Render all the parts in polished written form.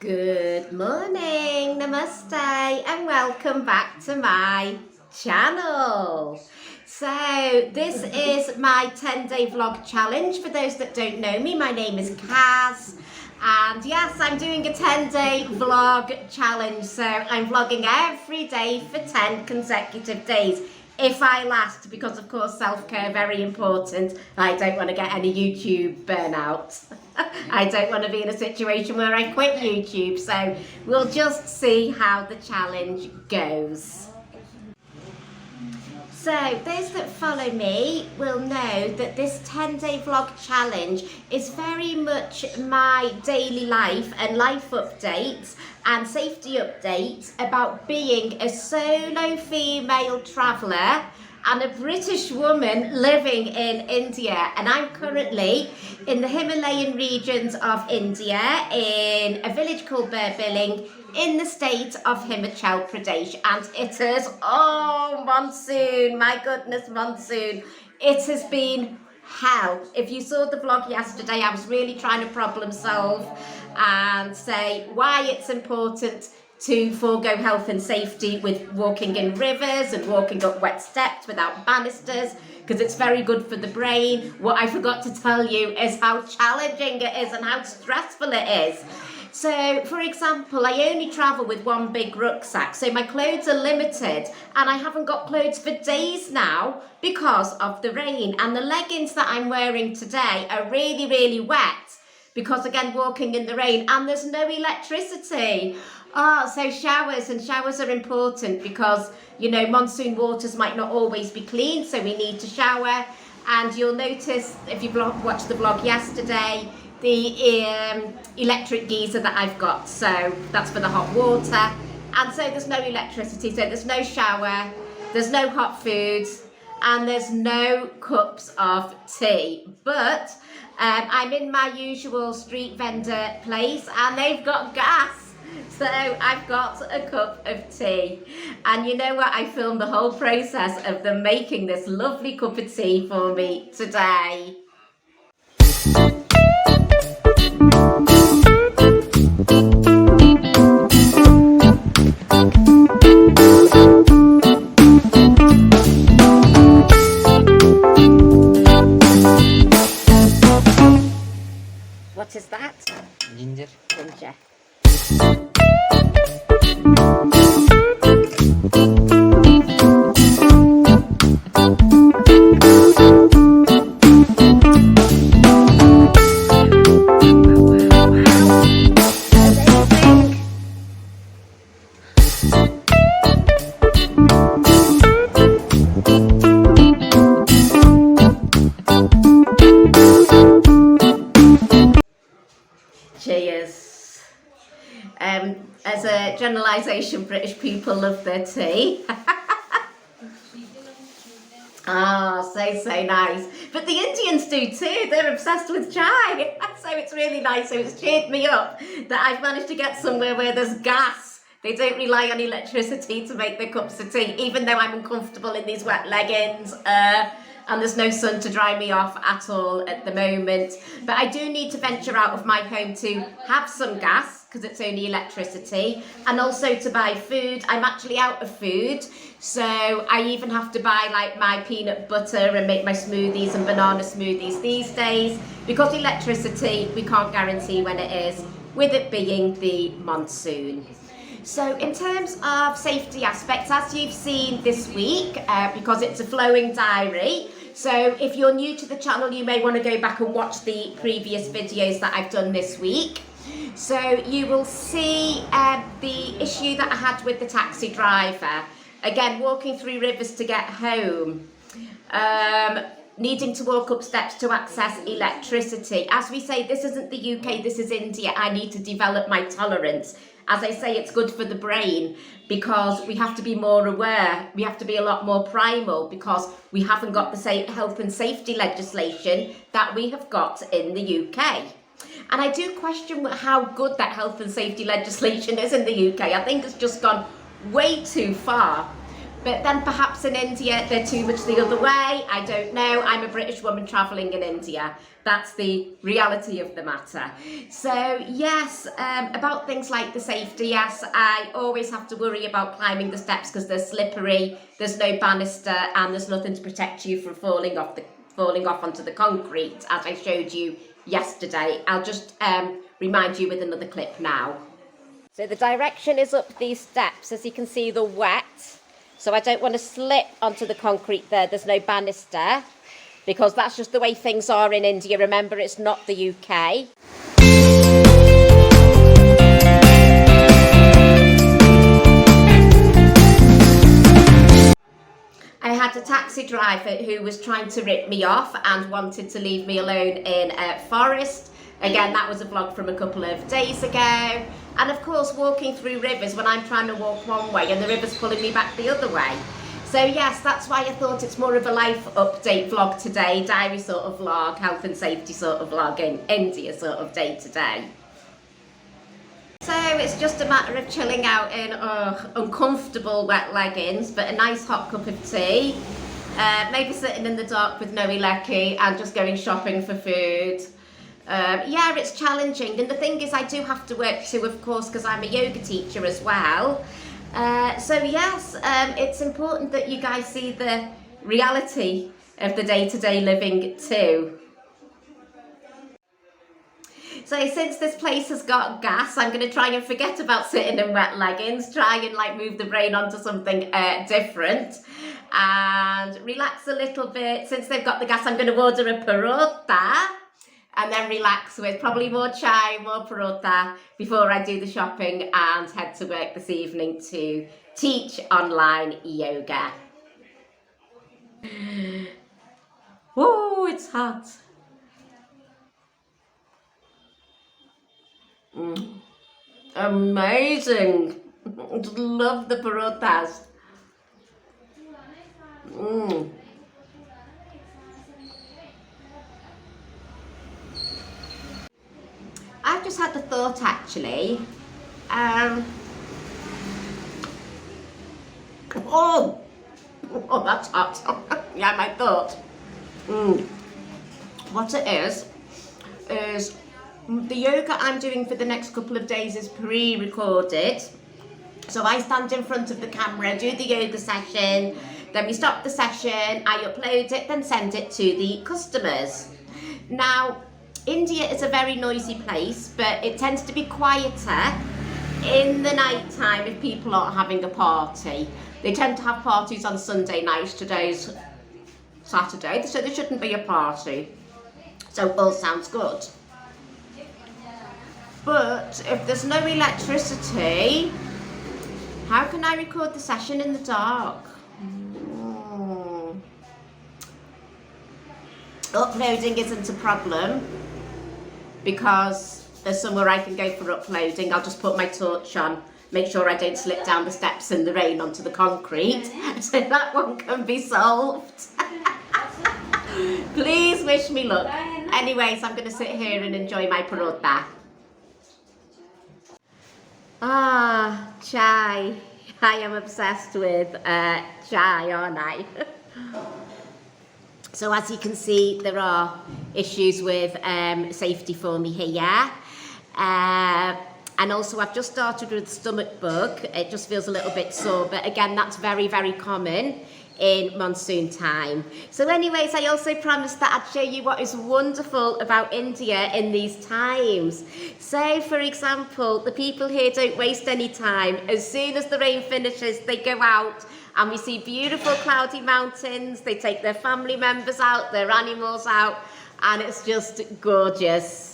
Good morning, namaste, and welcome back to my channel. So this is my 10-day vlog challenge. For those that don't know me, my name is Kaz, and yes, I'm doing a 10-day vlog challenge. So I'm vlogging every day for 10 consecutive days. If I last, because of course self-care very important. I don't want to get any YouTube burnout. I don't want to be in a situation where I quit YouTube, so we'll just see how the challenge goes. So those that follow me will know that this 10-day vlog challenge is very much my daily life and life updates and safety updates about being a solo female traveller and a British woman living in India. And I'm currently in the Himalayan regions of India in a village called Bir Billing in the state of Himachal Pradesh. And it is, oh, monsoon, my goodness, monsoon. It has been hell. If you saw the vlog yesterday, I was really trying to problem solve and say why it's important to forego health and safety with walking in rivers and walking up wet steps without banisters, because it's very good for the brain. What I forgot to tell you is how challenging it is and how stressful it is. So, for example, I only travel with one big rucksack, so my clothes are limited, and I haven't got clothes for days now because of the rain. And the leggings that I'm wearing today are really, really wet because, again, walking in the rain, and there's no electricity. So showers are important because, you know, monsoon waters might not always be clean, so we need to shower. And you'll notice, if you watched the vlog yesterday, the electric geyser that I've got, so that's for the hot water. And so there's no electricity, so there's no shower, there's no hot food, and there's no cups of tea. But I'm in my usual street vendor place and they've got gas. So I've got a cup of tea, and you know what, I filmed the whole process of them making this lovely cup of tea for me today. What is that? Ginger. Ginger. Cheers. As a generalisation, British people love their tea. So nice. But the Indians do too. They're obsessed with chai. So it's really nice. So it's cheered me up that I've managed to get somewhere where there's gas. They don't rely on electricity to make their cups of tea, even though I'm uncomfortable in these wet leggings. And there's no sun to dry me off at all at the moment. But I do need to venture out of my home to have some gas, because it's only electricity, and also to buy food. I'm actually out of food, so I even have to buy like my peanut butter and make my smoothies and banana smoothies these days, because electricity, we can't guarantee when it is, with it being the monsoon. So in terms of safety aspects, as you've seen this week, because it's a flowing diary, so if you're new to the channel, you may want to go back and watch the previous videos that I've done this week. So you will see the issue that I had with the taxi driver. Again, walking through rivers to get home. Needing to walk up steps to access electricity. As we say, this isn't the UK, this is India. I need to develop my tolerance. As I say, it's good for the brain because we have to be more aware. We have to be a lot more primal because we haven't got the same health and safety legislation that we have got in the UK. And I do question how good that health and safety legislation is in the UK. I think it's just gone way too far. But then perhaps in India, they're too much the other way. I don't know. I'm a British woman travelling in India. That's the reality of the matter. So yes, about things like the safety, yes, I always have to worry about climbing the steps because they're slippery, there's no banister, and there's nothing to protect you from falling off onto the concrete, as I showed you yesterday. I'll just remind you with another clip now. So the direction is up these steps. As you can see, they're wet. So I don't want to slip onto the concrete there. There's no banister because that's just the way things are in India. Remember, it's not the UK. I had a taxi driver who was trying to rip me off and wanted to leave me alone in a forest. Again, that was a vlog from a couple of days ago. And of course, walking through rivers when I'm trying to walk one way and the river's pulling me back the other way. So yes, that's why I thought it's more of a life update vlog today, diary sort of vlog, health and safety sort of vlog in India sort of day to day. So it's just a matter of chilling out in uncomfortable wet leggings, but a nice hot cup of tea, maybe sitting in the dark with no lecky and just going shopping for food. Yeah, it's challenging, and the thing is I do have to work too, of course, because I'm a yoga teacher as well. So yes, it's important that you guys see the reality of the day-to-day living too. So since this place has got gas, I'm going to try and forget about sitting in wet leggings, try and like move the brain onto something different and relax a little bit. Since they've got the gas, I'm going to order a parota and then relax with probably more chai, more parota before I do the shopping and head to work this evening to teach online yoga. Oh, it's hot. Amazing. Love the parotas. I've just had the thought actually. Oh, that's hot. Yeah, my thought. What it is the yoga I'm doing for the next couple of days is pre-recorded. So I stand in front of the camera, do the yoga session, then we stop the session, I upload it, then send it to the customers. Now, India is a very noisy place, but it tends to be quieter in the night time if people aren't having a party. They tend to have parties on Sunday nights. Today's Saturday, so there shouldn't be a party. So all sounds good. But if there's no electricity, how can I record the session in the dark? Uploading isn't a problem because there's somewhere I can go for uploading. I'll just put my torch on, make sure I don't slip down the steps in the rain onto the concrete. So that one can be solved. Please wish me luck. Anyways, I'm going to sit here and enjoy my parota. Chai. I am obsessed with chai, aren't I? So as you can see, there are issues with safety for me here. And also I've just started with stomach bug. It just feels a little bit sore, but again, that's very, very common in monsoon time. So anyways, I also promised that I'd show you what is wonderful about India in these times. So for example, the people here don't waste any time. As soon as the rain finishes, they go out and we see beautiful cloudy mountains. They take their family members out, their animals out, and it's just gorgeous.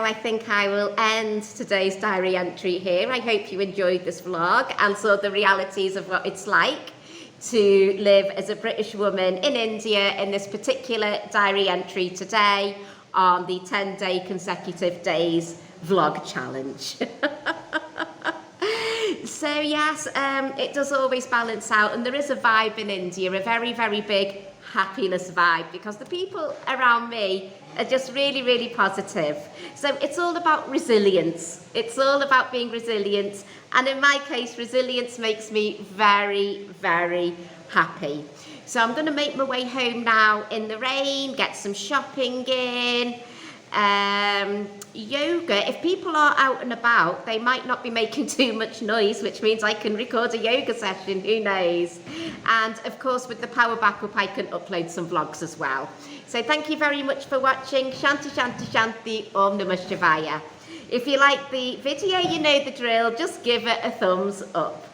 I think I will end today's diary entry here. I hope you enjoyed this vlog and saw the realities of what it's like to live as a British woman in India in this particular diary entry today on the 10-day consecutive days vlog challenge. So yes, it does always balance out, and there is a vibe in India, a very, very big happiness vibe, because the people around me are just really, really positive. So it's all about resilience. It's all about being resilient. And in my case, resilience makes me very, very happy. So I'm going to make my way home now in the rain, get some shopping in. Yoga, if people are out and about, they might not be making too much noise, which means I can record a yoga session, who knows. And of course, with the power backup, I can upload some vlogs as well. So thank you very much for watching. Shanti Shanti Shanti, Om Namah Shivaya. If you like the video, you know the drill, just give it a thumbs up.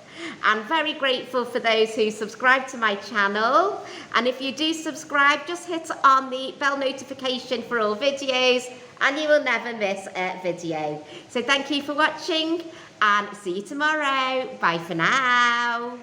I'm very grateful for those who subscribe to my channel, and if you do subscribe, just hit on the bell notification for all videos and you will never miss a video. So thank you for watching and see you tomorrow. Bye for now.